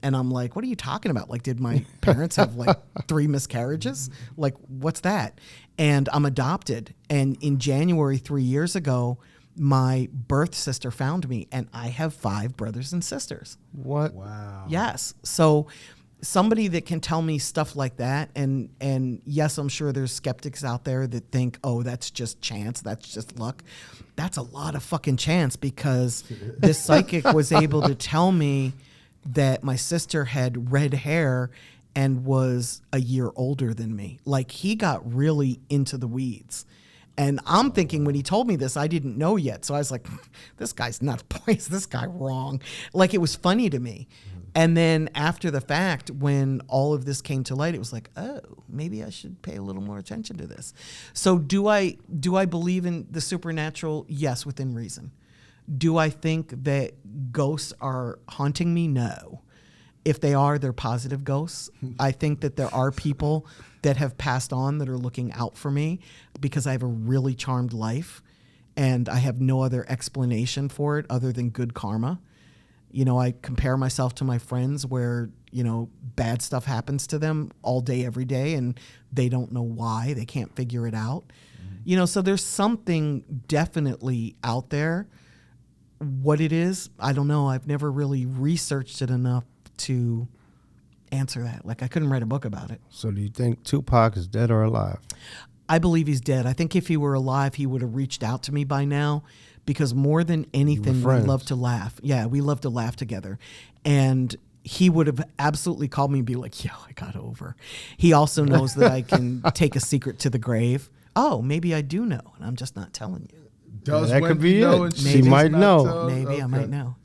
And I'm like, what are you talking about? Like, did my parents have like 3 miscarriages? Like, what's that? And I'm adopted. And in January 3 years ago, my birth sister found me, and I have 5 brothers and sisters. What? Wow. Yes. So somebody that can tell me stuff like that, and yes, I'm sure there's skeptics out there that think, oh, that's just chance, that's just luck. That's a lot of fucking chance, because this psychic was able to tell me that my sister had red hair and was a year older than me. Like, he got really into the weeds. And I'm thinking, when he told me this, I didn't know yet. So I was like, this guy's nuts. Boy, is this guy wrong. Like, it was funny to me. And then after the fact, when all of this came to light, it was like, oh, maybe I should pay a little more attention to this. So do I believe in the supernatural? Yes, within reason. Do I think that ghosts are haunting me? No. If they are, they're positive ghosts. I think that there are people that have passed on that are looking out for me, because I have a really charmed life and I have no other explanation for it other than good karma. You know, I compare myself to my friends where, you know, bad stuff happens to them all day, every day, and they don't know why. They can't figure it out. Mm-hmm. You know, so there's something definitely out there. What it is, I don't know. I've never really researched it enough to answer that. Like, I couldn't write a book about it. So do you think Tupac is dead or alive? I believe he's dead. I think if he were alive, he would have reached out to me by now, because more than anything, we love to laugh. Yeah, we love to laugh together. And he would have absolutely called me and be like, yo, I got over. He also knows that I can take a secret to the grave. Oh, maybe I do know, and I'm just not telling you. Does that Wendy could be know it. and She might know. Maybe I might know.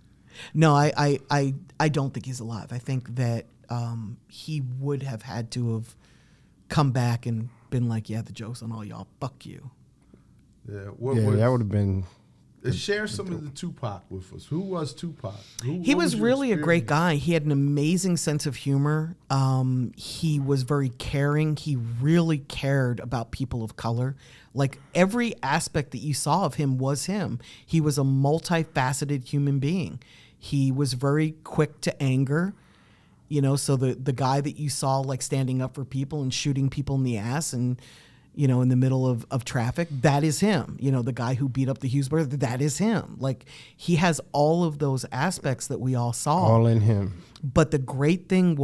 No, I don't think he's alive. I think that he would have had to have come back and been like, yeah, the joke's on all y'all. Fuck you. Yeah, That would have been. Share some of the Tupac with us. Who was Tupac? He was really a great guy. He had an amazing sense of humor. He was very caring. He really cared about people of color. Like, every aspect that you saw of him was him. He was a multifaceted human being. He was very quick to anger. You know, so the guy that you saw, like, standing up for people and shooting people in the ass and, in the middle of traffic. That is him. The guy who beat up the Hughes brother, that is him. Like, he has all of those aspects that we all saw. All in him. But the great thing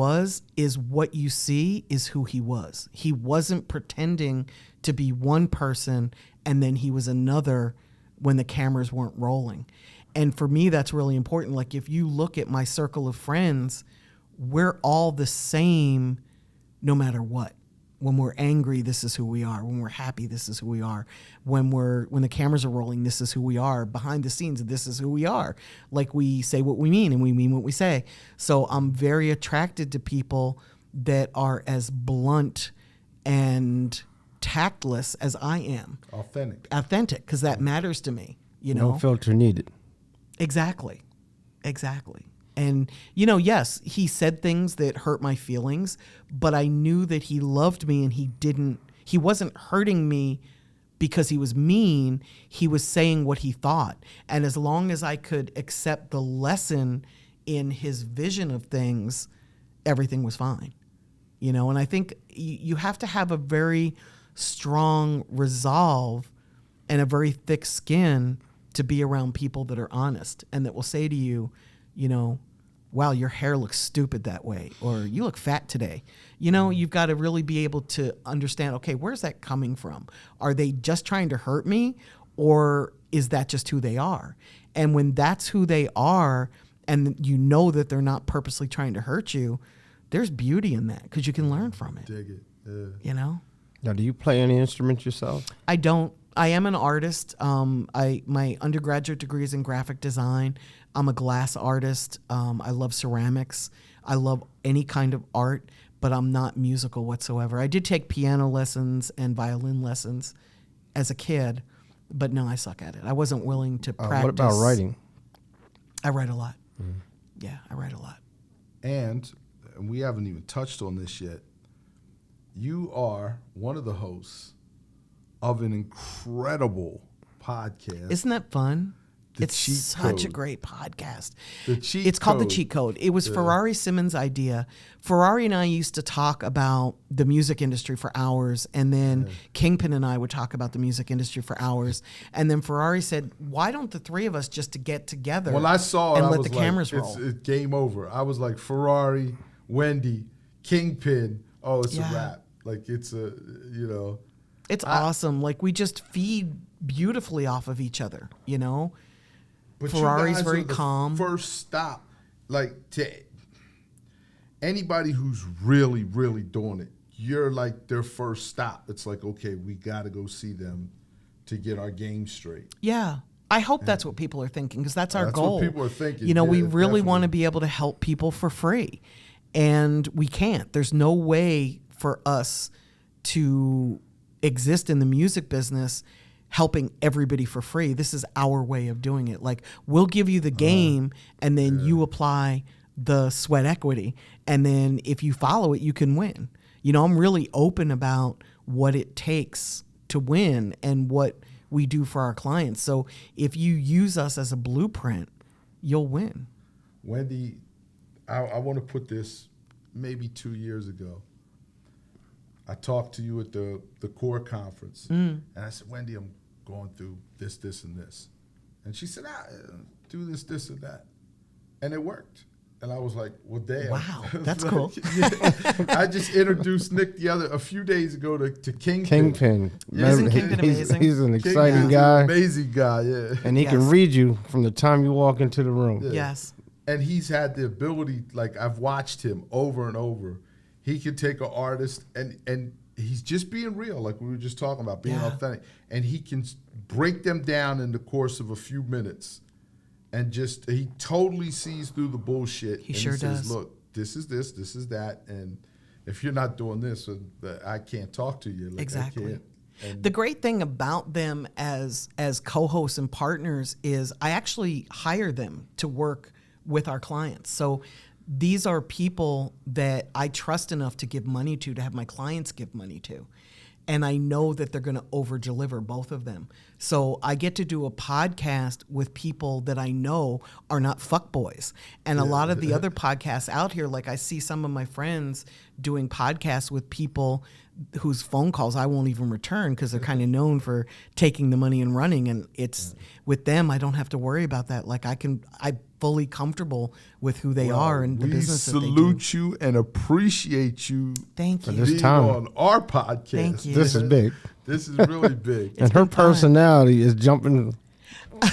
is what you see is who he was. He wasn't pretending to be one person and then he was another when the cameras weren't rolling. And for me, that's really important. Like, if you look at my circle of friends, we're all the same no matter what. When we're angry, this is who we are. When we're happy, this is who we are. When the cameras are rolling, this is who we are. Behind the scenes, this is who we are. Like, we say what we mean and we mean what we say. So I'm very attracted to people that are as blunt and tactless as I am. Authentic, because that matters to me. No filter needed. Exactly. And, yes, he said things that hurt my feelings, but I knew that he loved me and he wasn't hurting me because he was mean. He was saying what he thought. And as long as I could accept the lesson in his vision of things, everything was fine. And I think you have to have a very strong resolve and a very thick skin to be around people that are honest and that will say to you, wow, your hair looks stupid that way, or you look fat today. You've got to really be able to understand, okay, where's that coming from? Are they just trying to hurt me, or is that just who they are? And when that's who they are, and that they're not purposely trying to hurt you, there's beauty in that because you can learn from it. Dig it. Now, do you play any instruments yourself? I don't. I am an artist. My undergraduate degree is in graphic design. I'm a glass artist. I love ceramics. I love any kind of art, but I'm not musical whatsoever. I did take piano lessons and violin lessons as a kid, but no, I suck at it. I wasn't willing to practice. What about writing? I write a lot. Mm-hmm. Yeah, I write a lot. And we haven't even touched on this yet. You are one of the hosts of an incredible podcast. Isn't that fun? It's such a great podcast. It's called The Cheat Code. It was Ferrari Simmons' idea. Ferrari and I used to talk about the music industry for hours, and then Kingpin and I would talk about the music industry for hours. And then Ferrari said, why don't the three of us just to get together when I saw it, and I let was the like, cameras roll? It's game over. I was like, Ferrari, Wendy, Kingpin. Oh, it's a wrap. Like, it's a, It's awesome. Like, we just feed beautifully off of each other, But Ferrari's you guys very are the calm. First stop, like, to anybody who's really, really doing it, you're like their first stop. It's like, okay, we got to go see them to get our game straight. Yeah. I hope that's what people are thinking, because that's our goal. That's what people are thinking. We really want to be able to help people for free. And we can't. There's no way for us to exist in the music business helping everybody for free. This is our way of doing it. Like, we'll give you the game, and then you apply the sweat equity. And then if you follow it, you can win. I'm really open about what it takes to win and what we do for our clients. So if you use us as a blueprint, you'll win. Wendy, I want to put this maybe 2 years ago. I talked to you at the core conference, and I said, Wendy, I'm going through this, and this. And she said, do this, and that. And it worked. And I was like, well, damn. Wow, that's cool. I just introduced Nick a few days ago to Kingpin. Kingpin. Isn't Kingpin amazing? He's an exciting guy. Amazing guy, yeah. And he can read you from the time you walk into the room. Yeah. Yes. And he's had the ability, like, I've watched him over and over. He can take an artist and he's just being real, like we were just talking about, being authentic. And he can break them down in the course of a few minutes. And just, he totally sees through the bullshit. He sure says, does. Look, this is this is that. And if you're not doing this, I can't talk to you. Like, exactly. I can't. The great thing about them as co-hosts and partners is I actually hire them to work with our clients. So these are people that I trust enough to give money to have my clients give money to. and I know that they're going to over deliver, both of them. So I get to do a podcast with people that I know are not fuckboys. And a lot of the other podcasts out here, like I see some of my friends doing podcasts with people whose phone calls I won't even return because they're kind of known for taking the money and running. And it's with them, I don't have to worry about that. Like I'm fully comfortable with who they are and the business that they do. We salute you and appreciate you. Thank you. this being time. on our podcast. Thank you. This is big. This is really big. And her personality is jumping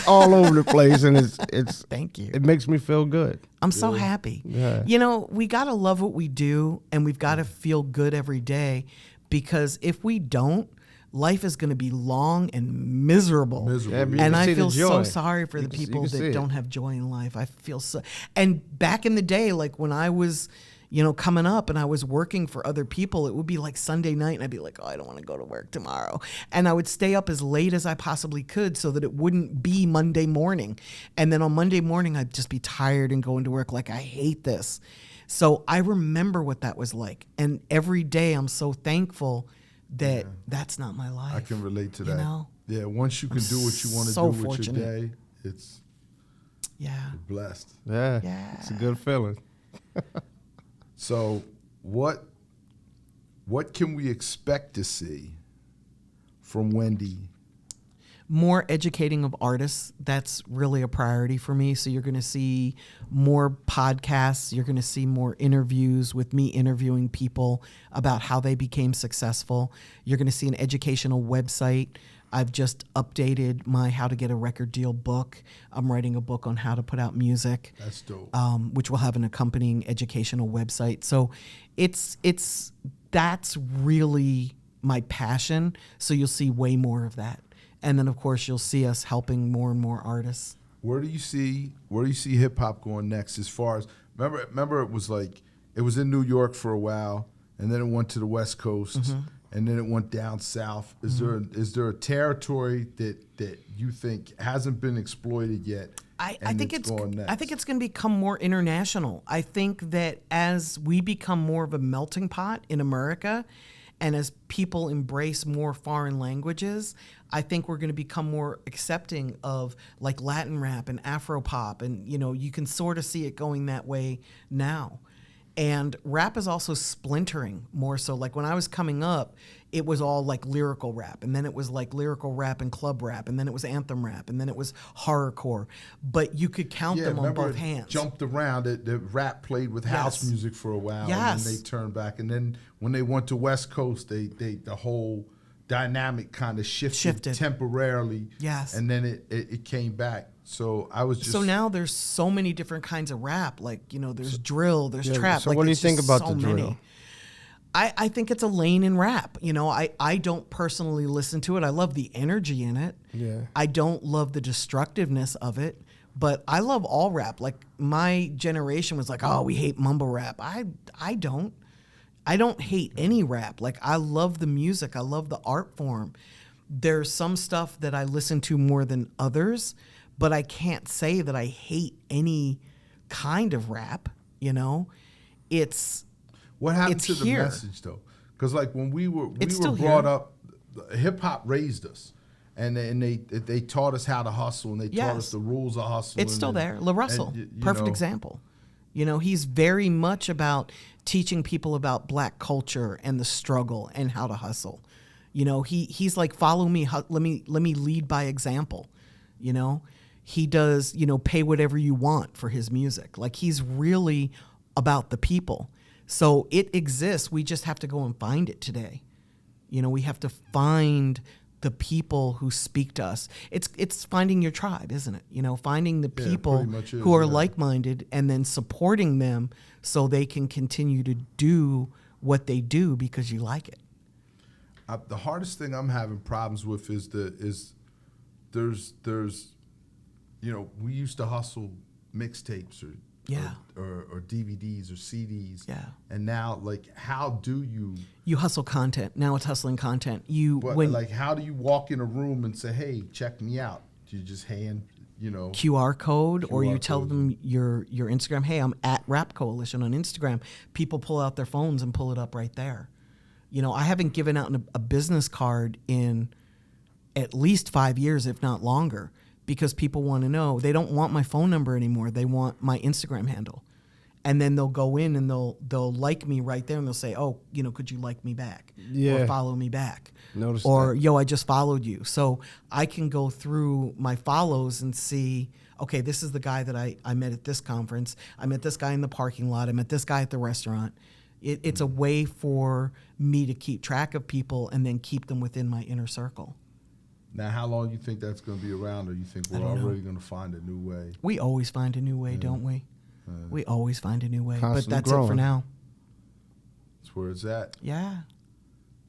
all over the place, and it's Thank you. It makes me feel good. I'm so happy. Yeah. You know, we got to love what we do, and we've got to feel good every day, because if we don't, life is going to be long and miserable. Yeah, but you And can I see the feel so joy. sorry for You the can- you people can see that it. don't have joy in life. I feel so. And back in the day, like when I was, coming up and I was working for other people, it would be like Sunday night and I'd be like, oh, I don't want to go to work tomorrow. And I would stay up as late as I possibly could so that it wouldn't be Monday morning. And then on Monday morning, I'd just be tired and going to work like, I hate this. So I remember what that was like. And every day I'm so thankful that that's not my life. I can relate to you that. know? Yeah, once you can do what you want to so do with fortunate. your day, it's Yeah. blessed. Yeah, Yeah. it's a good feeling. So what can we expect to see from Wendy? More educating of artists. That's really a priority for me. So you're going to see more podcasts. You're going to see more interviews with me interviewing people about how they became successful. You're going to see an educational website. I've just updated my How to Get a Record Deal book. I'm writing a book on how to put out music. That's dope. Which will have an accompanying educational website. So that's really my passion. So you'll see way more of that. And then of course you'll see us helping more and more artists. Where do you see hip hop going next? As far as remember it was in New York for a while, and then it went to the West Coast, and then it went down south. Is there a territory that you think hasn't been exploited yet? I and think it's going next? I think it's going to become more international. I think that as we become more of a melting pot in America, and as people embrace more foreign languages, I think we're going to become more accepting of like Latin rap and Afro pop. And, you can sort of see it going that way now. And rap is also splintering more so. Like when I was coming up, it was all like lyrical rap. And then it was like lyrical rap and club rap. And then it was anthem rap. And then it was horrorcore. But you could count them on both hands. Jumped around. The rap played with house music for a while, and then they turned back. And then when they went to West Coast, the whole dynamic kind of shifted temporarily. Yes. And then it came back. So I was just... So now there's so many different kinds of rap. Like, there's drill, there's trap. So like, what do you it's think just about so the drill? many. I think it's a lane in rap. I don't personally listen to it. I love the energy in it. Yeah. I don't love the destructiveness of it, but I love all rap. Like my generation was like, oh, we hate mumble rap. I don't. I don't hate any rap. Like I love the music. I love the art form. There's some stuff that I listen to more than others, but I can't say that I hate any kind of rap, It's What happened it's to the here. message though? Because like when we were still brought here. up, hip hop raised us, and they taught us how to hustle, and they taught us Yes. the rules of hustle. It's still there. La Russell, and, you perfect know, example. He's very much about teaching people about black culture and the struggle and how to hustle. He's like, follow me. Let me lead by example. He does, pay whatever you want for his music. Like he's really about the people. So it exists. We just have to go and find it today. We have to find the people who speak to us. It's finding your tribe, isn't it? Finding the people pretty much is, who are yeah. like-minded and then supporting them so they can continue to do what they do because you like it. The hardest thing I'm having problems with is there's we used to hustle mixtapes or DVDs or CDs. Yeah. And now like how do you hustle content. Now it's hustling content. how do you walk in a room and say, hey, check me out? Do you just hand QR code, or you QR tell codes. them your Instagram, hey, I'm at Rap Coalition on Instagram. People pull out their phones and pull it up right there. You know, I haven't given out a business card in at least 5 years, if not longer, because people want to know. They don't want my phone number anymore. They want my Instagram handle. And then they'll go in and they'll like me right there, and they'll say, oh, you know, could you like me back? Yeah. Or follow me back. Notice or, that. yo, I just followed you. So I can go through my follows and see, okay, this is the guy that I met at this conference. I met this guy in the parking lot. I met this guy at the restaurant. It's a way for me to keep track of people and then keep them within my inner circle. Now, how long do you think that's going to be around, or you think we're already going to find a new way? We always find a new way, don't we? We always find a new way. Constantly But that's growing. it for now. That's where it's at. Yeah.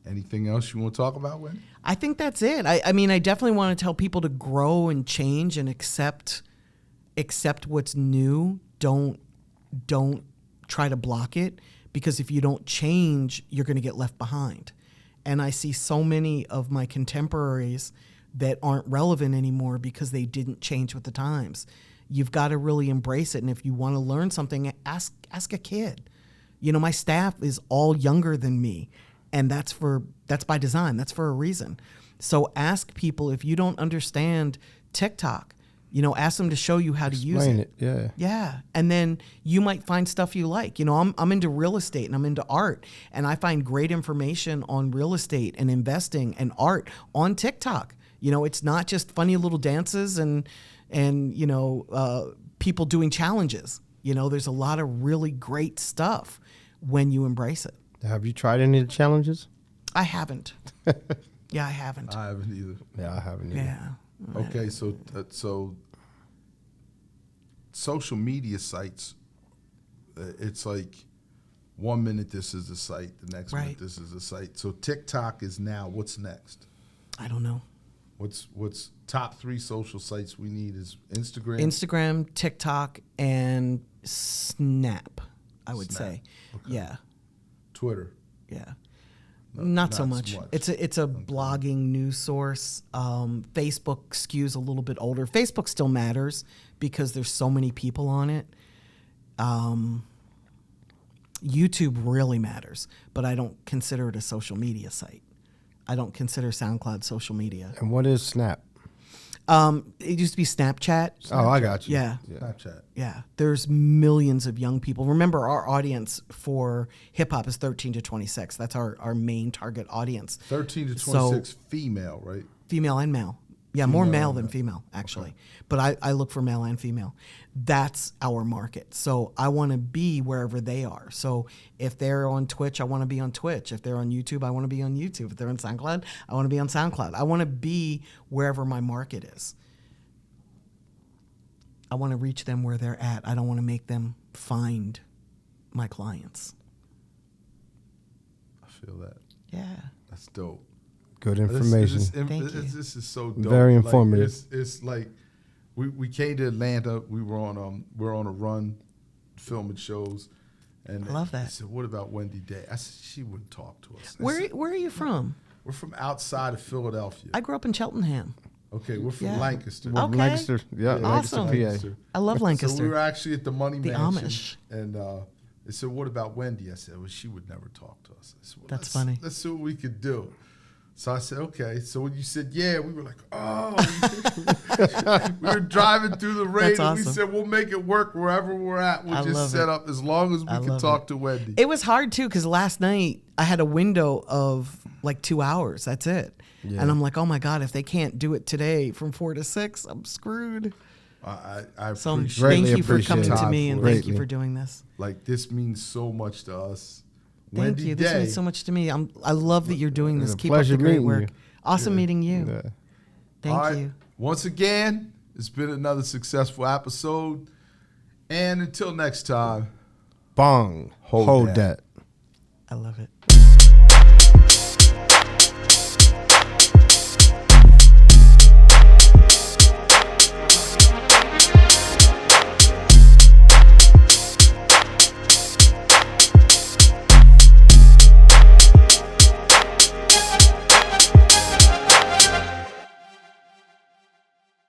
Anything else you want to talk about, Wendy? I think that's it. I mean, I definitely want to tell people to grow and change and accept what's new. Don't try to block it, because if you don't change, you're going to get left behind. And I see so many of my contemporaries that aren't relevant anymore because they didn't change with the times. You've got to really embrace it. And if you want to learn something, ask a kid. You know, my staff is all younger than me, and that's by design. That's for a reason. So ask people, if you don't understand TikTok, you know, ask them to show you how to use Explain it. Yeah. Yeah. And then you might find stuff you like. You know, I'm into real estate and I'm into art, and I find great information on real estate and investing and art on TikTok. You know, it's not just funny little dances and you know, people doing challenges. You know, there's a lot of really great stuff when you embrace it. Have you tried any of the challenges? I haven't. Yeah, I haven't. I haven't either. Yeah, I haven't either. Yeah. Okay, so social media sites, it's like 1 minute this is a site, the next minute this is a site. So TikTok is now, what's next? I don't know. What's top 3 social sites we need is Instagram? Instagram, TikTok, and Snap, I would Snap. say. Okay. Yeah. Twitter. Yeah. No, Not so much. It's a blogging news source. Facebook skews a little bit older. Facebook still matters because there's so many people on it. YouTube really matters, but I don't consider it a social media site. I don't consider SoundCloud social media. And what is Snap? It used to be Snapchat. Oh, I got you. Yeah. Snapchat. Yeah, there's millions of young people. Remember, our audience for hip hop is 13 to 26. That's our main target audience. 13 to 26 female, right? Female and male. Yeah, more Female male and than male. female, actually. But I look for male and female. That's our market. So I want to be wherever they are. So if they're on Twitch, I want to be on Twitch. If they're on YouTube, I want to be on YouTube. If they're on SoundCloud, I want to be on SoundCloud. I want to be wherever my market is. I want to reach them where they're at. I don't want to make them find my clients. I feel that. Yeah. That's dope. Good information. Thank you. This is so dope. Very informative. Like, it's like we came to Atlanta. We were on a run, filming shows, and I love that. I said, "What about Wendy Day?" I said, "She wouldn't talk to us." Where are you from? We're from outside of Philadelphia. I grew up in Cheltenham. Okay, we're from Yeah. Lancaster. Okay. Lancaster. Yeah, Awesome. Lancaster, PA. I love Lancaster. So we were actually at the Money The Mansion, Amish. and they said, "What about Wendy?" I said, "Well, she would never talk to us." I said, well, That's funny. Let's see what we could do. So I said, "Okay." So when you said, "Yeah," we were like, "Oh." We were driving through the rain, That's and we awesome. said, "We'll make it work wherever we're at. We'll I just love set it. up as long as we I can love talk it. to Wendy." It was hard too because last night I had a window of like 2 hours. That's it. Yeah. And I'm like, oh my God, if they can't do it today from 4 to 6, I'm screwed. I So appreciate thank Greatly you for coming appreciate to it. me and Greatly. thank you for doing this. like this means so much to us. Thank Wendy you. This Day, means so much to me. I love that you're doing this. It's a Keep up pleasure the great meeting work. you. Awesome meeting you. Yeah. Thank All right. you. Once again, it's been another successful episode. And until next time, Bong. Hold Hold that. that. I love it.